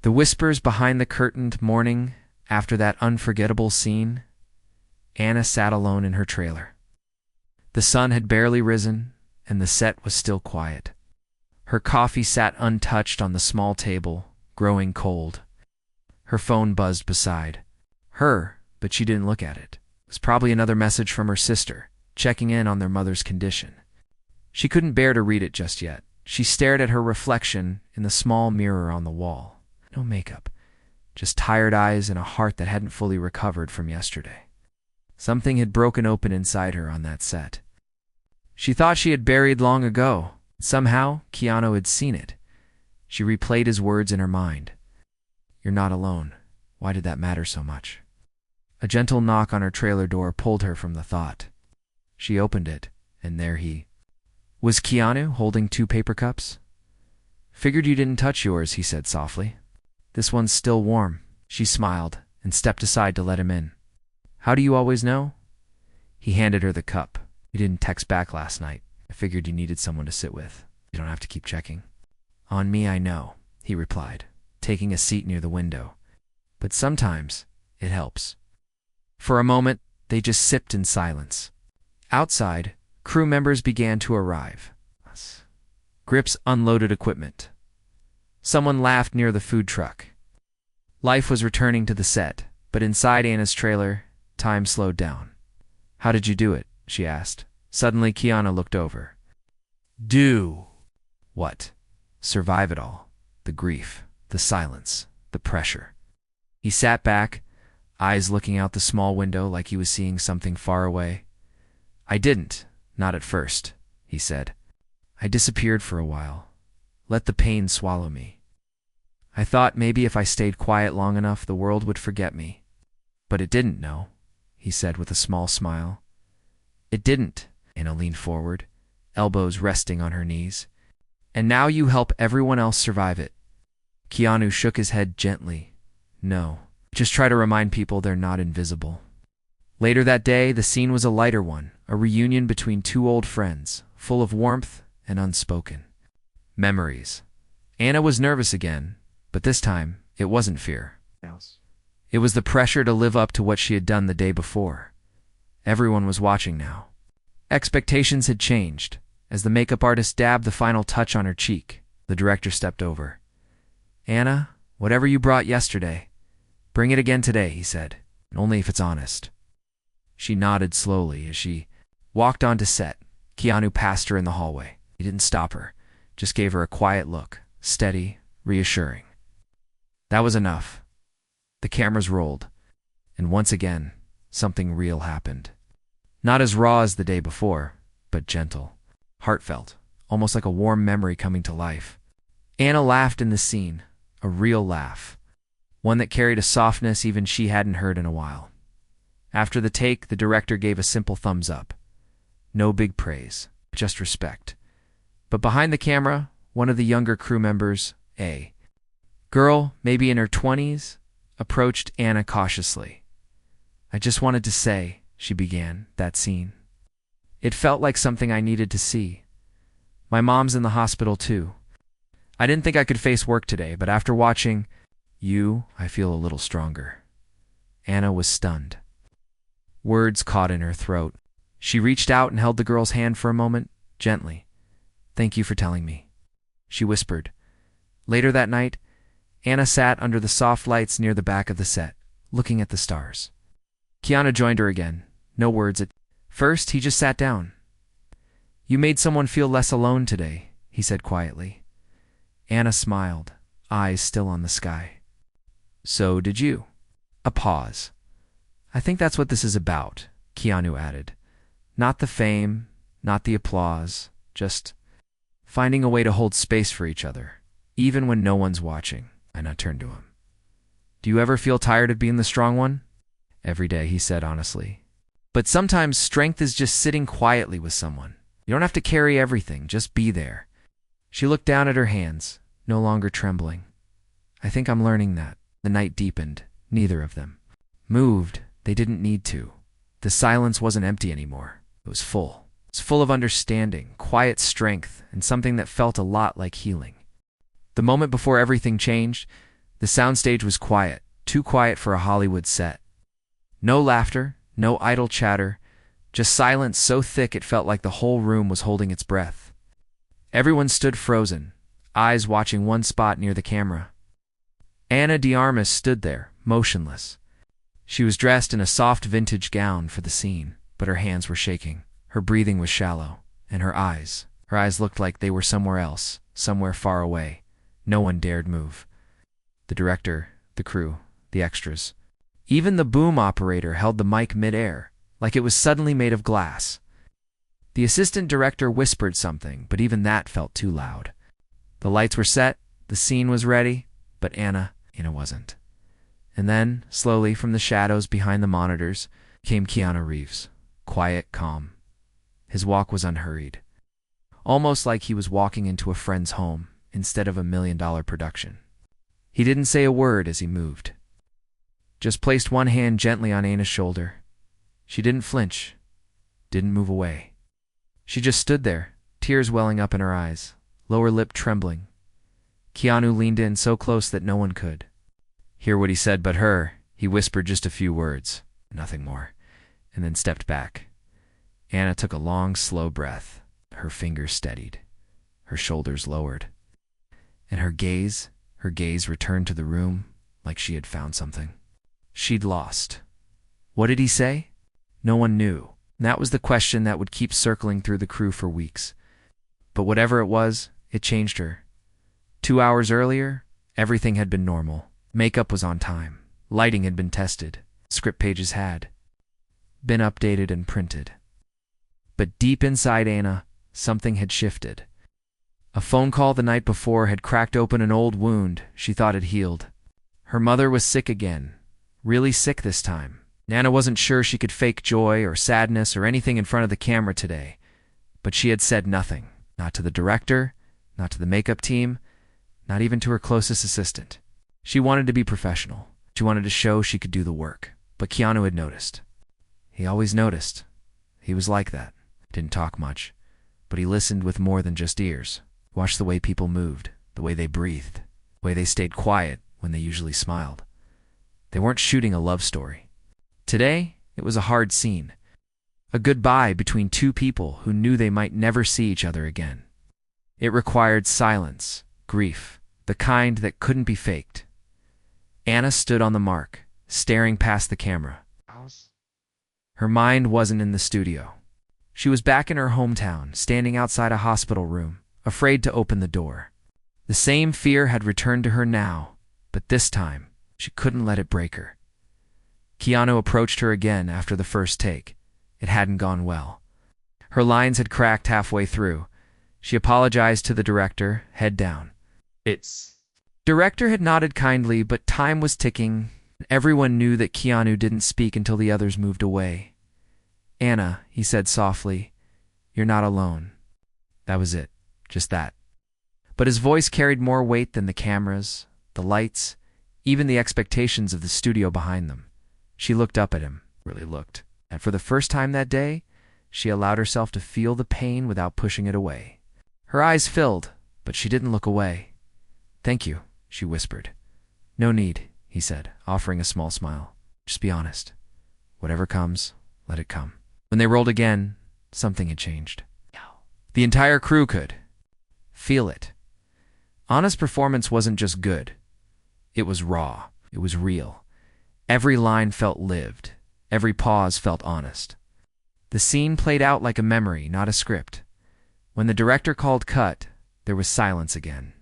The whispers behind the curtained morning after that unforgettable scene. Anna sat alone in her trailer. The sun had barely risen, and the set was still quiet. Her coffee sat untouched on the small table, growing cold. Her phone buzzed beside her, but she didn't look at it. It was probably another message from her sister, checking in on their mother's condition. She couldn't bear to read it just yet. She stared at her reflection in the small mirror on the wall. No makeup, just tired eyes and a heart that hadn't fully recovered from yesterday. Something had broken open inside her on that set. She thought she had buried long ago. Somehow, Keanu had seen it. She replayed his words in her mind. "You're not alone. Why did that matter so much?" A gentle knock on her trailer door pulled her from the thought. She opened it, and there he was, Keanu, holding 2 paper cups. "Figured you didn't touch yours," he said softly. "This one's still warm." She smiled and stepped aside to let him in. "How do you always know?" He handed her the cup. "You didn't text back last night. I figured you needed someone to sit with. You don't have to keep checking." "On me, I know," he replied, taking a seat near the window. "But sometimes it helps." For a moment, they just sipped in silence. Outside, crew members began to arrive. Grips unloaded equipment. Someone laughed near the food truck. Life was returning to the set, but inside Anna's trailer, time slowed down. "How did you do it?" she asked. Suddenly, Keanu looked over. "Do what?" "Survive it all. The grief, the silence, the pressure." He sat back, eyes looking out the small window like he was seeing something far away. "I didn't, not at first," he said. "I disappeared for a while. Let the pain swallow me. I thought maybe if I stayed quiet long enough, the world would forget me. But it didn't, no," he said with a small smile. "It didn't." Anna leaned forward, elbows resting on her knees. "And now you help everyone else survive it." Keanu shook his head gently. "No, just try to remind people they're not invisible." Later that day, the scene was a lighter one, a reunion between 2 old friends, full of warmth and unspoken memories. Anna was nervous again, but this time it wasn't fear. It was the pressure to live up to what she had done the day before. Everyone was watching now. Expectations had changed. As the makeup artist dabbed the final touch on her cheek, the director stepped over. "Anna, whatever you brought yesterday, bring it again today," he said, "only if it's honest." She nodded slowly as she walked onto set. Keanu passed her in the hallway. He didn't stop her, just gave her a quiet look, steady, reassuring. That was enough. The cameras rolled, and once again, something real happened. Not as raw as the day before, but gentle, heartfelt, almost like a warm memory coming to life. Anna laughed in the scene, a real laugh, one that carried a softness even she hadn't heard in a while. After the take, the director gave a simple thumbs up. No big praise, just respect. But behind the camera, one of the younger crew members, a girl, maybe in her 20s, approached Anna cautiously. "I just wanted to say," she began, "that scene. It felt like something I needed to see. My mom's in the hospital too. I didn't think I could face work today, but after watching you, I feel a little stronger." Anna was stunned. Words caught in her throat. She reached out and held the girl's hand for a moment, gently. "Thank you for telling me," she whispered. Later that night, Anna sat under the soft lights near the back of the set, looking at the stars. Keanu joined her again. No words at first, he just sat down. "You made someone feel less alone today," he said quietly. Anna smiled, eyes still on the sky. "So did you." A pause. "I think that's what this is about," Keanu added. "Not the fame, not the applause, just finding a way to hold space for each other, even when no one's watching." Anna turned to him. "Do you ever feel tired of being the strong one?" "Every day," he said honestly. "But sometimes strength is just sitting quietly with someone. You don't have to carry everything, just be there." She looked down at her hands, no longer trembling. "I think I'm learning that." The night deepened. Neither of them moved. They didn't need to. The silence wasn't empty anymore. It was full. It was full of understanding, quiet strength, and something that felt a lot like healing. The moment before everything changed, The soundstage was quiet, too quiet for a Hollywood set. No laughter, no idle chatter, just silence so thick it felt like the whole room was holding its breath. Everyone stood frozen, eyes watching one spot near the camera. Ana de Armas stood there, motionless. She was dressed in a soft vintage gown for the scene, but her hands were shaking. Her breathing was shallow, and her eyes looked like they were somewhere else, somewhere far away. No one dared move. The director, the crew, the extras. Even the boom operator held the mic mid-air, like it was suddenly made of glass. The assistant director whispered something, but even that felt too loud. The lights were set, the scene was ready, but Ana wasn't. And then, slowly from the shadows behind the monitors, came Keanu Reeves, quiet, calm. His walk was unhurried, almost like he was walking into a friend's home instead of a $1 million production. He didn't say a word as he moved, just placed one hand gently on Ana's shoulder. She didn't flinch, didn't move away. She just stood there, tears welling up in her eyes, lower lip trembling. Keanu leaned in so close that no one could hear what he said but her. He whispered just a few words, nothing more, and then stepped back. Ana took a long, slow breath. Her fingers steadied, her shoulders lowered, and her gaze returned to the room like she had found something she'd lost. What did he say? No one knew. And that was the question that would keep circling through the crew for weeks. But whatever it was, it changed her. 2 hours earlier, everything had been normal. Makeup was on time. Lighting had been tested. Script pages had been updated and printed. But deep inside Ana, something had shifted. A phone call the night before had cracked open an old wound she thought had healed. Her mother was sick again, really sick this time. Ana wasn't sure she could fake joy or sadness or anything in front of the camera today, but she had said nothing, not to the director, not to the makeup team, not even to her closest assistant. She wanted to be professional. She wanted to show she could do the work. But Keanu had noticed. He always noticed. He was like that. Didn't talk much, but he listened with more than just ears. Watched the way people moved, the way they breathed, the way they stayed quiet when they usually smiled. They weren't shooting a love story. Today, it was a hard scene. A goodbye between two people who knew they might never see each other again. It required silence, grief, the kind that couldn't be faked. Ana stood on the mark, staring past the camera. Her mind wasn't in the studio. She was back in her hometown, standing outside a hospital room, afraid to open the door. The same fear had returned to her now, but this time, she couldn't let it break her. Keanu approached her again after the first take. It hadn't gone well. Her lines had cracked halfway through. She apologized to the director, head down. Director had nodded kindly, but time was ticking. Everyone knew that Keanu didn't speak until the others moved away. Ana, he said softly, you're not alone. That was it, just that. But his voice carried more weight than the cameras, the lights, even the expectations of the studio behind them. She looked up at him, really looked, and for the first time that day, she allowed herself to feel the pain without pushing it away. Her eyes filled, but she didn't look away. Thank you, she whispered. No need, he said, offering a small smile. Just be honest. Whatever comes, let it come. When they rolled again, something had changed. The entire crew could feel it. Ana's performance wasn't just good. It was raw. It was real. Every line felt lived. Every pause felt honest. The scene played out like a memory, not a script. When the director called cut, there was silence again.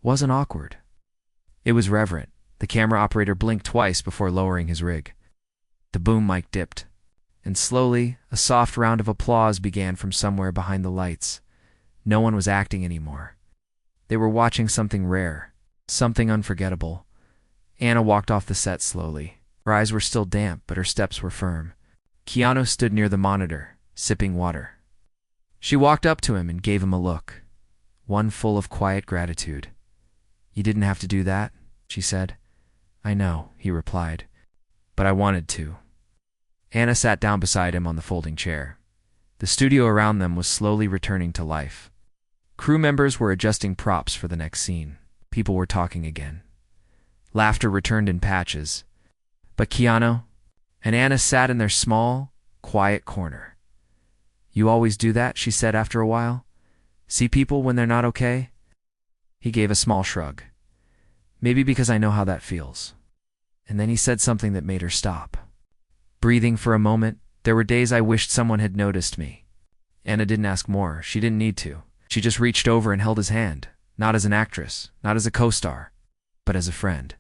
Wasn't awkward. It was reverent. The camera operator blinked twice before lowering his rig. The boom mic dipped, and slowly, a soft round of applause began from somewhere behind the lights. No one was acting anymore. They were watching something rare, something unforgettable. Ana walked off the set slowly. Her eyes were still damp, but her steps were firm. Keanu stood near the monitor, sipping water. She walked up to him and gave him a look, one full of quiet gratitude. You didn't have to do that, she said. I know, he replied, but I wanted to. Ana sat down beside him on the folding chair. The studio around them was slowly returning to life. Crew members were adjusting props for the next scene. People were talking again. Laughter returned in patches. But Keanu and Anna sat in their small, quiet corner. "You always do that," she said after a while. "See people when they're not okay?" He gave a small shrug. "Maybe because I know how that feels." And then he said something that made her stop. Breathing for a moment, "There were days I wished someone had noticed me." Anna didn't ask more. She didn't need to. She just reached over and held his hand, not as an actress, not as a co-star, but as a friend.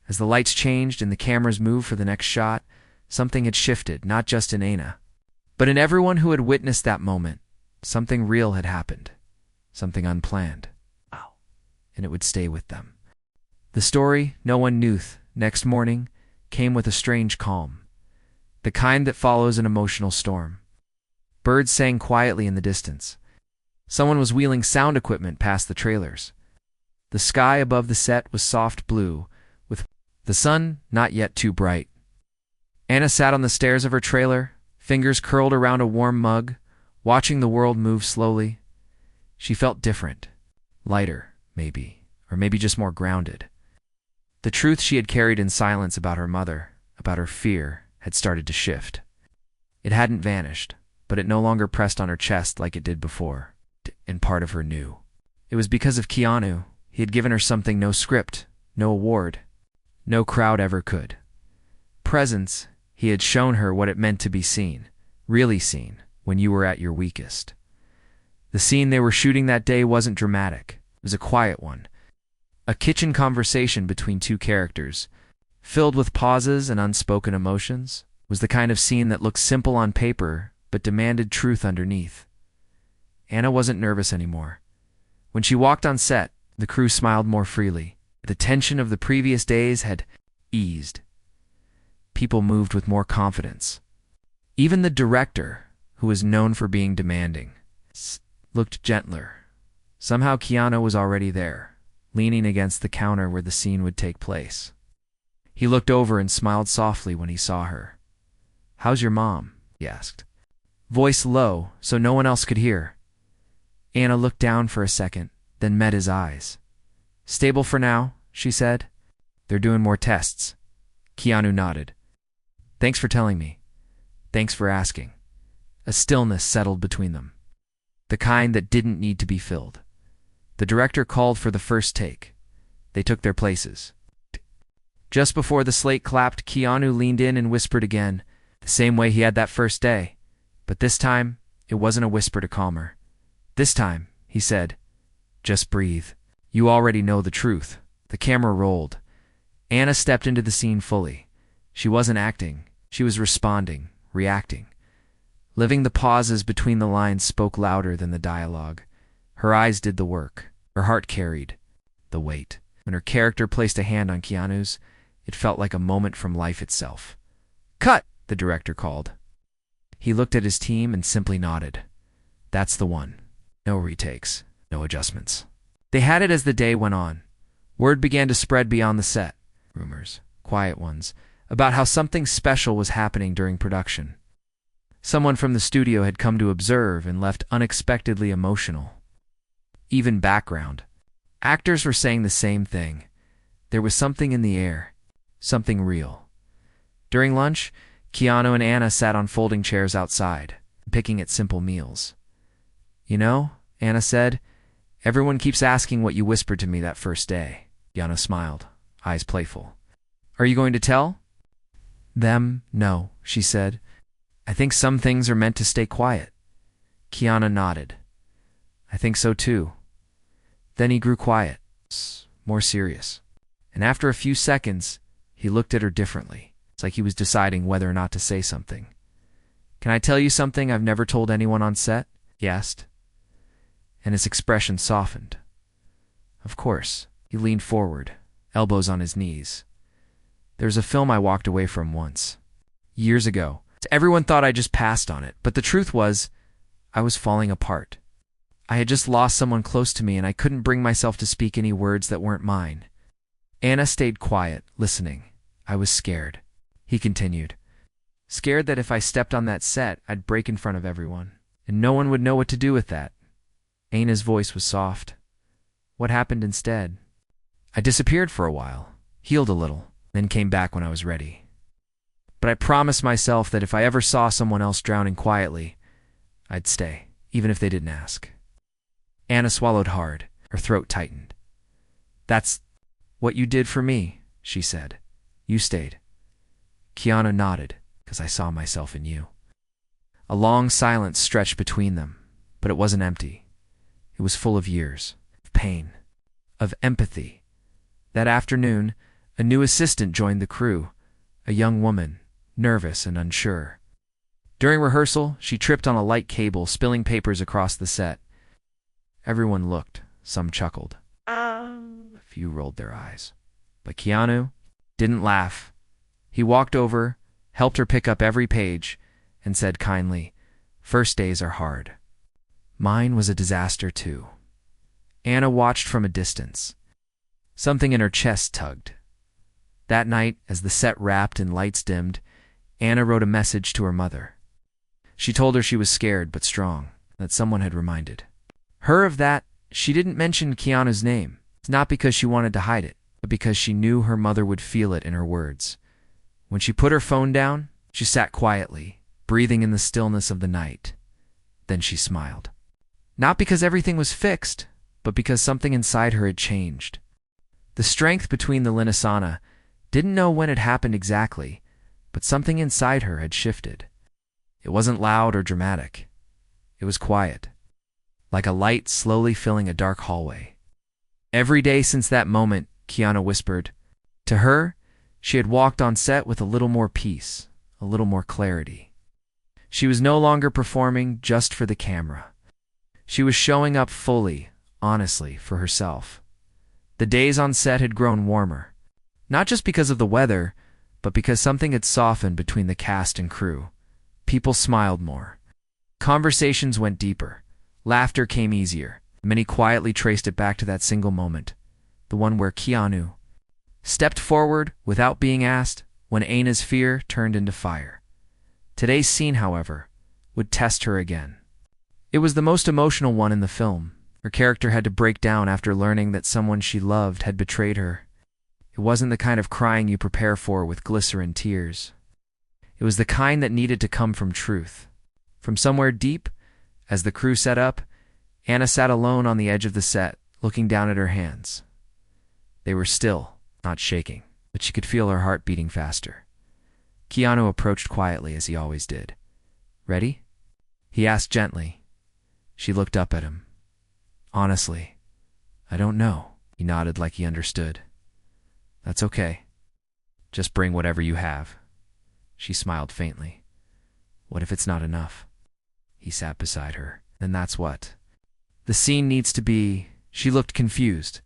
As the lights changed and the cameras moved for the next shot, something had shifted, not just in Anna, but in everyone who had witnessed that moment. Something real had happened, something unplanned, and it would stay with them. The story, no one knew, next morning, came with a strange calm, the kind that follows an emotional storm. Birds sang quietly in the distance. Someone was wheeling sound equipment past the trailers. The sky above the set was soft blue, with the sun not yet too bright. Anna sat on the stairs of her trailer, fingers curled around a warm mug, watching the world move slowly. She felt different, lighter, maybe, or maybe just more grounded. The truth she had carried in silence about her mother, about her fear, had started to shift. It hadn't vanished, but it no longer pressed on her chest like it did before, and part of her knew. It was because of Keanu. He had given her something no script, no award, no crowd ever could. Presence. He had shown her what it meant to be seen, really seen, when you were at your weakest. The scene they were shooting that day wasn't dramatic. It was a quiet one. A kitchen conversation between two characters, filled with pauses and unspoken emotions. Was the kind of scene that looked simple on paper, but demanded truth underneath. Anna wasn't nervous anymore. When she walked on set, the crew smiled more freely. The tension of the previous days had eased. People moved with more confidence. Even the director, who was known for being demanding, looked gentler. Somehow Keanu was already there, leaning against the counter where the scene would take place. He looked over and smiled softly when he saw her. "How's your mom?" he asked. Voice low, so no one else could hear. Anna looked down for a second, then met his eyes. "Stable for now," she said. "They're doing more tests." Keanu nodded. "Thanks for telling me. Thanks for asking." A stillness settled between them, the kind that didn't need to be filled. The director called for the first take. They took their places. Just before the slate clapped, Keanu leaned in and whispered again, the same way he had that first day. But this time, it wasn't a whisper to calm her. "This time," he said, "just breathe. You already know the truth." The camera rolled. Anna stepped into the scene fully. She wasn't acting. She was responding, reacting. Living the pauses between the lines spoke louder than the dialogue. Her eyes did the work. Her heart carried the weight. When her character placed a hand on Keanu's, it felt like a moment from life itself. "Cut!" the director called. He looked at his team and simply nodded. "That's the one. No retakes, no adjustments." They had it as the day went on. Word began to spread beyond the set. Rumors, quiet ones, about how something special was happening during production. Someone from the studio had come to observe and left unexpectedly emotional. Even background. Actors were saying the same thing. There was something in the air, something real. During lunch, Keanu and Anna sat on folding chairs outside, picking at simple meals. "You know," Anna said, "everyone keeps asking what you whispered to me that first day." Keanu smiled, eyes playful. "Are you going to tell?" "Them? No," she said. "I think some things are meant to stay quiet." Keanu nodded. "I think so too." Then he grew quiet, more serious. And after a few seconds, he looked at her differently. It's like he was deciding whether or not to say something. "Can I tell you something I've never told anyone on set?" he asked. And his expression softened. "Of course." He leaned forward, elbows on his knees. "There's a film I walked away from once. Years ago. Everyone thought I just passed on it, but the truth was, I was falling apart. I had just lost someone close to me and I couldn't bring myself to speak any words that weren't mine." Anna stayed quiet, listening. "I was scared," he continued. "Scared that if I stepped on that set, I'd break in front of everyone, and no one would know what to do with that." Anna's voice was soft. "What happened instead?" "I disappeared for a while," healed a little, then came back when I was ready. But I promised myself that if I ever saw someone else drowning quietly, I'd stay, even if they didn't ask. Anna swallowed hard. Her throat tightened. That's what you did for me, she said. You stayed. Keanu nodded, because I saw myself in you. A long silence stretched between them, but it wasn't empty. It was full of years, of pain, of empathy. That afternoon, a new assistant joined the crew, a young woman, nervous and unsure. During rehearsal, she tripped on a light cable, spilling papers across the set. Everyone looked. Some chuckled. A few rolled their eyes. But Keanu didn't laugh. He walked over, helped her pick up every page, and said kindly, "First days are hard." Mine was a disaster too. Anna watched from a distance. Something in her chest tugged. That night, as the set wrapped and lights dimmed, Anna wrote a message to her mother. She told her she was scared but strong, that someone had reminded her of that. She didn't mention Keanu's name. It's not because she wanted to hide it, but because she knew her mother would feel it in her words. When she put her phone down, she sat quietly, breathing in the stillness of the night. Then she smiled. Not because everything was fixed, but because something inside her had changed. The strength between the Linnasana didn't know when it happened exactly, but something inside her had shifted. It wasn't loud or dramatic. It was quiet, like a light slowly filling a dark hallway. Every day since that moment, Keanu whispered. To her, she had walked on set with a little more peace, a little more clarity. She was no longer performing just for the camera. She was showing up fully, honestly, for herself. The days on set had grown warmer, not just because of the weather, but because something had softened between the cast and crew. People smiled more. Conversations went deeper. Laughter came easier. Many quietly traced it back to that single moment, the one where Keanu stepped forward without being asked, when Anna's fear turned into fire. Today's scene, however, would test her again. It was the most emotional one in the film. Her character had to break down after learning that someone she loved had betrayed her. It wasn't the kind of crying you prepare for with glycerin tears. It was the kind that needed to come from truth. From somewhere deep, as the crew set up, Anna sat alone on the edge of the set, looking down at her hands. They were still, not shaking, but she could feel her heart beating faster. Keanu approached quietly, as he always did. "Ready?" he asked gently. She looked up at him. "Honestly, I don't know." He nodded like he understood. "That's okay. Just bring whatever you have." She smiled faintly. "What if it's not enough?" He sat beside her. "Then that's what the scene needs to be." She looked confused.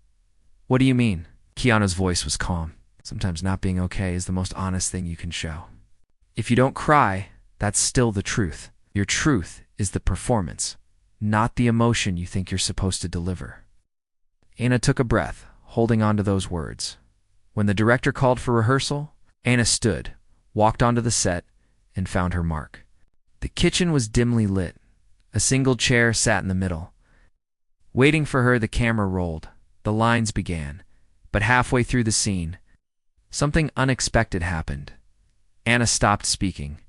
"What do you mean?" Keanu's voice was calm. "Sometimes not being okay is the most honest thing you can show. If you don't cry, that's still the truth. Your truth is the performance, not the emotion you think you're supposed to deliver." Anna took a breath, holding on to those words. When the director called for rehearsal, Anna stood, walked onto the set, and found her mark. The kitchen was dimly lit. A single chair sat in the middle. Waiting for her, the camera rolled. The lines began. But halfway through the scene, something unexpected happened. Anna stopped speaking.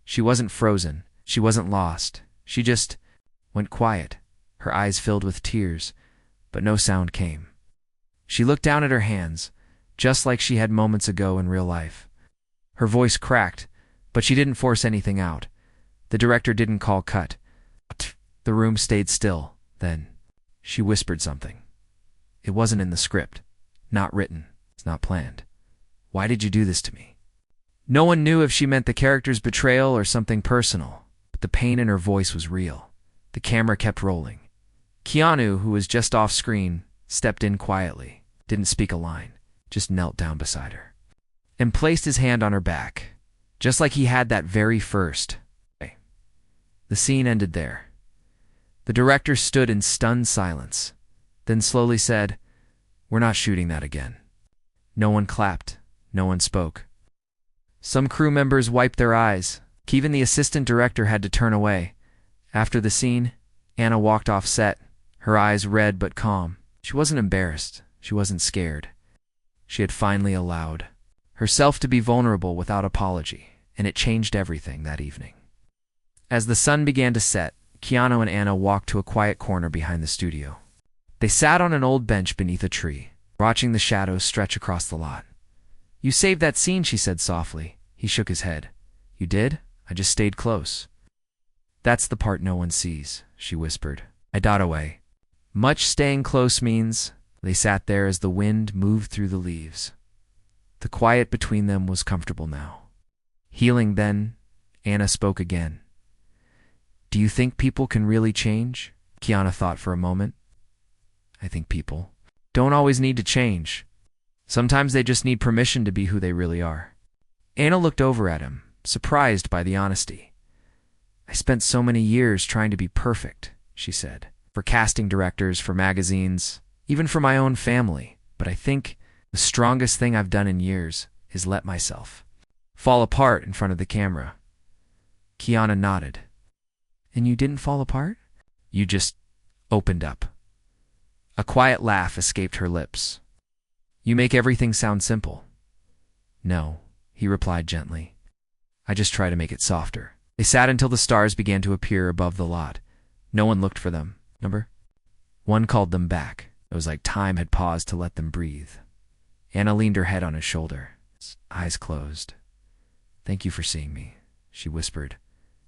She wasn't frozen. She wasn't lost. She just went quiet, her eyes filled with tears, but no sound came. She looked down at her hands, just like she had moments ago in real life. Her voice cracked, but she didn't force anything out. The director didn't call cut. The room stayed still. Then she whispered something. It wasn't in the script. Not written. It's not planned. "Why did you do this to me?" No one knew if she meant the character's betrayal or something personal, but the pain in her voice was real. The camera kept rolling. Keanu, who was just off screen, stepped in quietly, didn't speak a line, just knelt down beside her, and placed his hand on her back, just like he had that very first. The scene ended there. The director stood in stunned silence, then slowly said, "We're not shooting that again." No one clapped. No one spoke. Some crew members wiped their eyes. Even the assistant director had to turn away. After the scene, Anna walked off set, her eyes red but calm. She wasn't embarrassed. She wasn't scared. She had finally allowed herself to be vulnerable without apology, and it changed everything that evening. As the sun began to set, Keanu and Anna walked to a quiet corner behind the studio. They sat on an old bench beneath a tree, watching the shadows stretch across the lot. "You saved that scene," she said softly. He shook his head. "You did? I just stayed close." "That's the part no one sees," she whispered. I dot away. Much staying close means. They sat there as the wind moved through the leaves. The quiet between them was comfortable now. Healing then, Anna spoke again. "Do you think people can really change?" Keanu thought for a moment. "I think people don't always need to change. Sometimes they just need permission to be who they really are." Anna looked over at him, surprised by the honesty. "I spent so many years trying to be perfect," she said, "for casting directors, for magazines, even for my own family. But I think the strongest thing I've done in years is let myself fall apart in front of the camera." Keanu nodded. "And you didn't fall apart?" "You just opened up." A quiet laugh escaped her lips. "You make everything sound simple." "No," he replied gently. "I just try to make it softer." They sat until the stars began to appear above the lot. No one looked for them. Number one called them back. It was like time had paused to let them breathe. Anna leaned her head on his shoulder, eyes closed. "Thank you for seeing me," she whispered.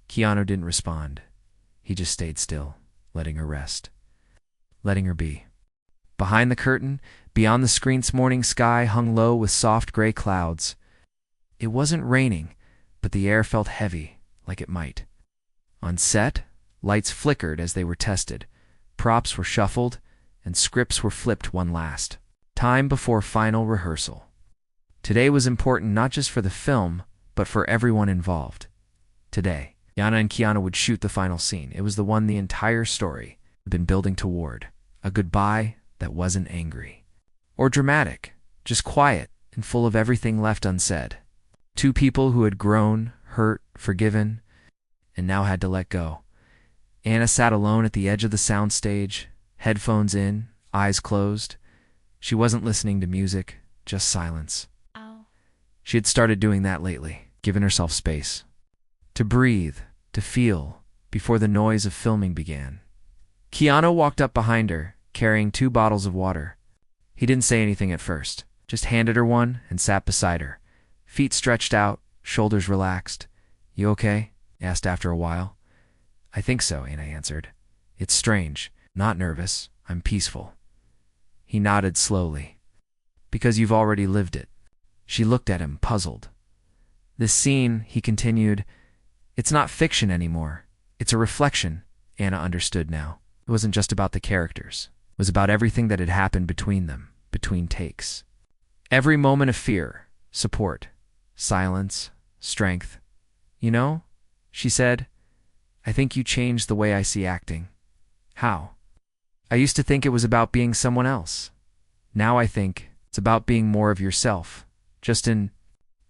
Keanu didn't respond. He just stayed still, letting her rest, letting her be. Behind the curtain, beyond the screen's morning sky hung low with soft gray clouds. It wasn't raining, but the air felt heavy, like it might. On set, lights flickered as they were tested, props were shuffled, and scripts were flipped one last time before final rehearsal. Today was important not just for the film, but for everyone involved. Today, Anna and Keanu would shoot the final scene. It was the one the entire story had been building toward. A goodbye that wasn't angry or dramatic, just quiet and full of everything left unsaid. Two people who had grown, hurt, forgiven, and now had to let go. Anna sat alone at the edge of the soundstage, headphones in, eyes closed. She wasn't listening to music, just silence. Ow. She had started doing that lately, giving herself space. To breathe, to feel, before the noise of filming began. Keanu walked up behind her, carrying 2 bottles of water. He didn't say anything at first, just handed her one and sat beside her. Feet stretched out, shoulders relaxed. "You okay?" he asked after a while. "I think so," Anna answered. "It's strange. Not nervous. I'm peaceful." He nodded slowly. "Because you've already lived it." She looked at him, puzzled. "This scene," he continued, "it's not fiction anymore. It's a reflection." Anna understood now. It wasn't just about the characters. It was about everything that had happened between them, between takes. Every moment of fear, support, silence, strength. "You know," she said, "I think you changed the way I see acting." "How?" "I used to think it was about being someone else. Now I think it's about being more of yourself, just in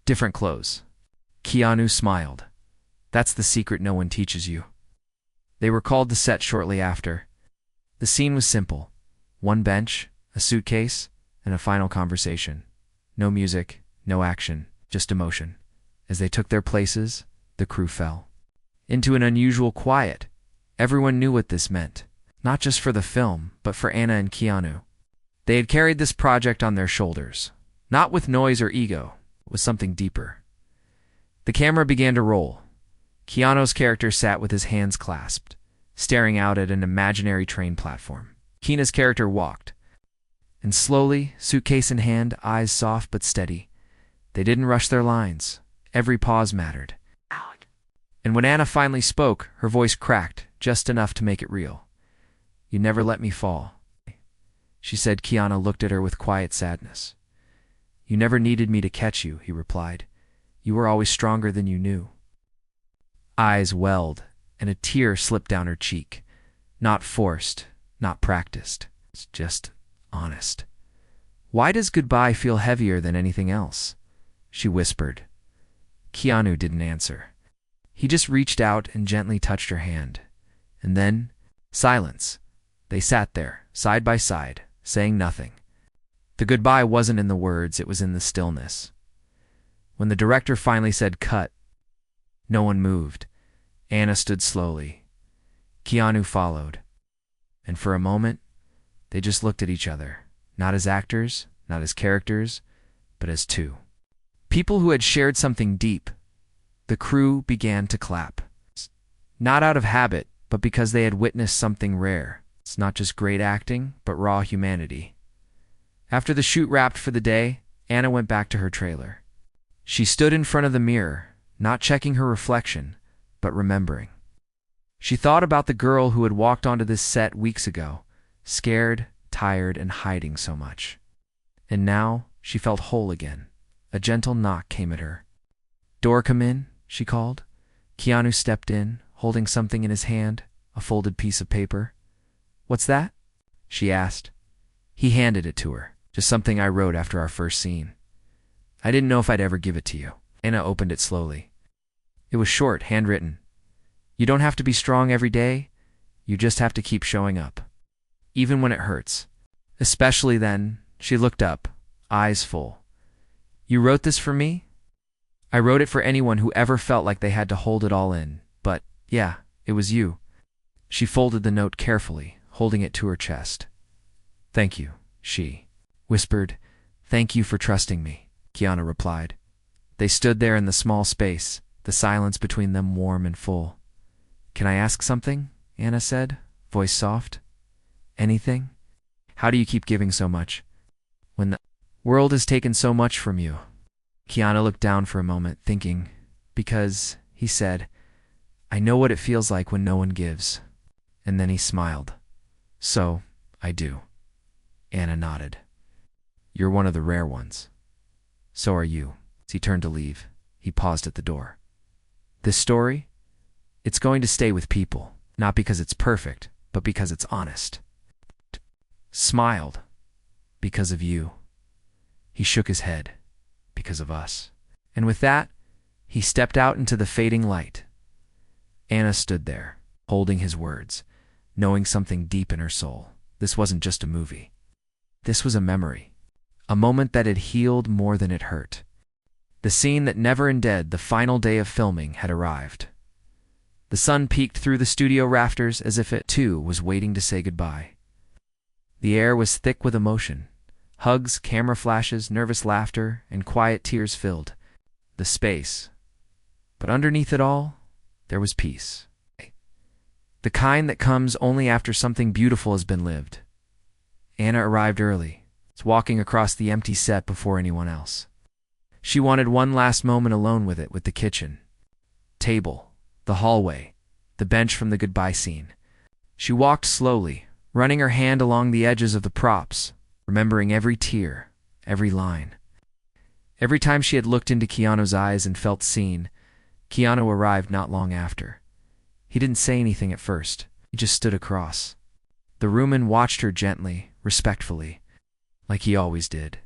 different clothes." Keanu smiled. "That's the secret no one teaches you." They were called to set shortly after. The scene was simple. One bench, a suitcase, and a final conversation. No music, no action, just emotion. As they took their places, the crew fell into an unusual quiet. Everyone knew what this meant, not just for the film, but for Anna and Keanu. They had carried this project on their shoulders, not with noise or ego, but with something deeper. The camera began to roll. Keanu's character sat with his hands clasped, staring out at an imaginary train platform. Keena's character walked, and slowly, suitcase in hand, eyes soft but steady. They didn't rush their lines. Every pause mattered. And when Anna finally spoke, her voice cracked, just enough to make it real. "You never let me fall," she said. Keanu looked at her with quiet sadness. "You never needed me to catch you," he replied. "You were always stronger than you knew." Eyes welled, and a tear slipped down her cheek. Not forced, not practiced. It's just honest. "Why does goodbye feel heavier than anything else?" she whispered. Keanu didn't answer. He just reached out and gently touched her hand. And then, silence. They sat there, side by side, saying nothing. The goodbye wasn't in the words, it was in the stillness. When the director finally said cut, no one moved. Anna stood slowly. Keanu followed. And for a moment, they just looked at each other, not as actors, not as characters, but as two. People who had shared something deep. The crew began to clap. Not out of habit, but because they had witnessed something rare. It's not just great acting, but raw humanity. After the shoot wrapped for the day, Anna went back to her trailer. She stood in front of the mirror, not checking her reflection, but remembering. She thought about the girl who had walked onto this set weeks ago, scared, tired, and hiding so much. And now she felt whole again. A gentle knock came at her. "Door, come in," she called. Keanu stepped in, holding something in his hand, a folded piece of paper. "What's that?" she asked. He handed it to her. "Just something I wrote after our first scene. I didn't know if I'd ever give it to you." Anna opened it slowly. It was short, handwritten. "You don't have to be strong every day. You just have to keep showing up. Even when it hurts. Especially then." She looked up, eyes full. "You wrote this for me?" "I wrote it for anyone who ever felt like they had to hold it all in. But, yeah, it was you." She folded the note carefully, holding it to her chest. "Thank you," she whispered. "Thank you for trusting me," Keanu replied. They stood there in the small space, the silence between them warm and full. "Can I ask something?" Anna said, voice soft. "Anything? How do you keep giving so much when the world has taken so much from you?" Keanu looked down for a moment, thinking. "Because," he said, "I know what it feels like when no one gives." And then he smiled. "So, I do." Anna nodded. "You're one of the rare ones. So are you." As he turned to leave, he paused at the door. "This story? It's going to stay with people, not because it's perfect, but because it's honest." Smiled. "Because of you." He shook his head. "Because of us." And with that, he stepped out into the fading light. Anna stood there, holding his words, knowing something deep in her soul. This wasn't just a movie. This was a memory. A moment that had healed more than it hurt. The scene that never ended, the final day of filming, had arrived. The sun peeked through the studio rafters as if it, too, was waiting to say goodbye. The air was thick with emotion. Hugs, camera flashes, nervous laughter, and quiet tears filled the space. But underneath it all, there was peace. The kind that comes only after something beautiful has been lived. Anna arrived early, walking across the empty set before anyone else. She wanted one last moment alone with it, with the kitchen, table, the hallway, the bench from the goodbye scene. She walked slowly, running her hand along the edges of the props, remembering every tear, every line. Every time she had looked into Keanu's eyes and felt seen, Keanu arrived not long after. He didn't say anything at first. He just stood across the room and watched her gently, respectfully, like he always did.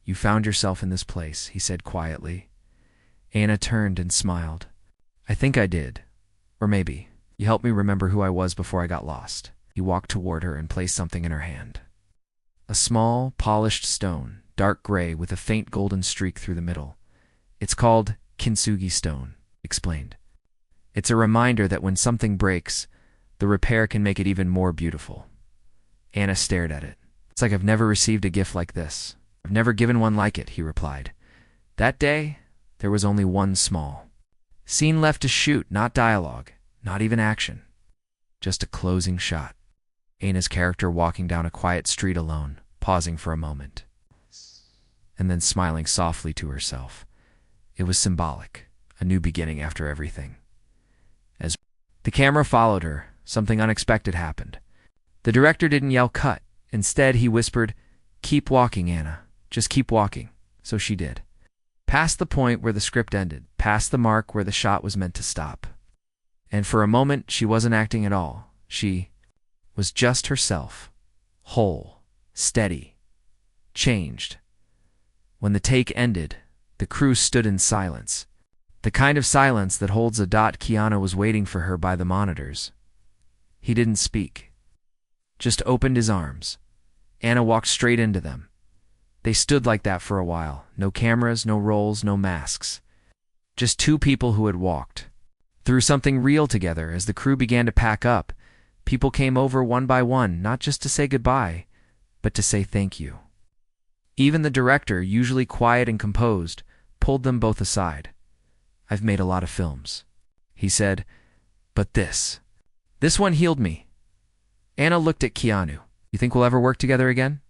"You found yourself in this place," he said quietly. Anna turned and smiled. "I think I did. Or maybe. You helped me remember who I was before I got lost." He walked toward her and placed something in her hand. A small, polished stone, dark gray with a faint golden streak through the middle. "It's called kintsugi stone," he explained. "It's a reminder that when something breaks, the repair can make it even more beautiful." Anna stared at it. "It's like I've never received a gift like this. I've never given one like it," he replied. That day, there was only one small scene left to shoot, not dialogue, not even action. Just a closing shot. Anna's character walking down a quiet street alone, pausing for a moment, and then smiling softly to herself. It was symbolic, a new beginning after everything. As the camera followed her, something unexpected happened. The director didn't yell cut. Instead, he whispered, "Keep walking, Anna. Just keep walking." So she did. Past the point where the script ended, past the mark where the shot was meant to stop. And for a moment, she wasn't acting at all. She was just herself, whole, steady, changed. When the take ended, the crew stood in silence. The kind of silence that holds a dot. Keanu was waiting for her by the monitors. He didn't speak, just opened his arms. Anna walked straight into them. They stood like that for a while. No cameras, no rolls, no masks. Just two people who had walked through something real together. As the crew began to pack up, people came over one by one, not just to say goodbye, but to say thank you. Even the director, usually quiet and composed, pulled them both aside. "I've made a lot of films," he said, "but this one healed me." Anna looked at Keanu. "You think we'll ever work together again?"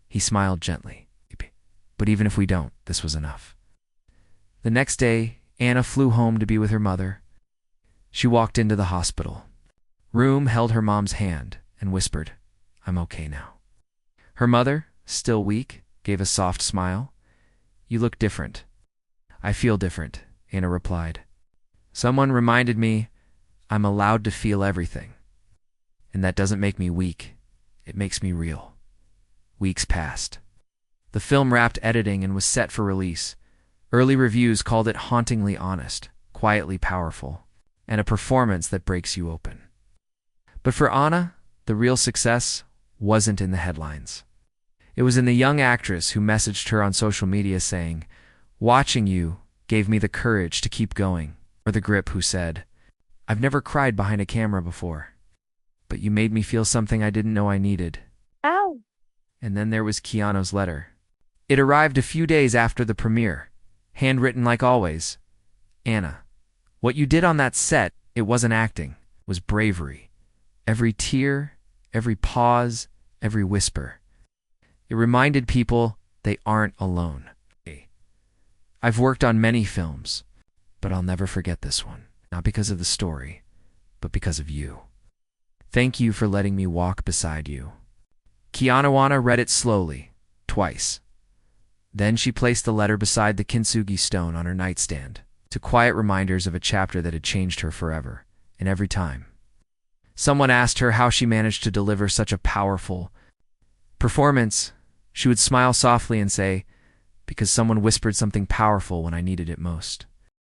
He smiled gently. "But even if we don't, this was enough." The next day, Anna flew home to be with her mother. She walked into the hospital room, held her mom's hand, and whispered, "I'm okay now." Her mother, still weak, gave a soft smile. "You look different." "I feel different," Anna replied. "Someone reminded me I'm allowed to feel everything. And that doesn't make me weak. It makes me real." Weeks passed. The film wrapped editing and was set for release. Early reviews called it hauntingly honest, quietly powerful, and a performance that breaks you open. But for Anna, the real success wasn't in the headlines. It was in the young actress who messaged her on social media saying, "Watching you gave me the courage to keep going," or the grip who said, "I've never cried behind a camera before, but you made me feel something I didn't know I needed." Ow! And then there was Keanu's letter. It arrived a few days after the premiere, handwritten like always. "Anna, what you did on that set, it wasn't acting, it was bravery. Every tear, every pause, every whisper. It reminded people they aren't alone. I've worked on many films, but I'll never forget this one. Not because of the story, but because of you. Thank you for letting me walk beside you." Keanu read it slowly, twice. Then she placed the letter beside the kintsugi stone on her nightstand, to quiet reminders of a chapter that had changed her forever. And every time someone asked her how she managed to deliver such a powerful performance, she would smile softly and say, "Because someone whispered something powerful when I needed it most."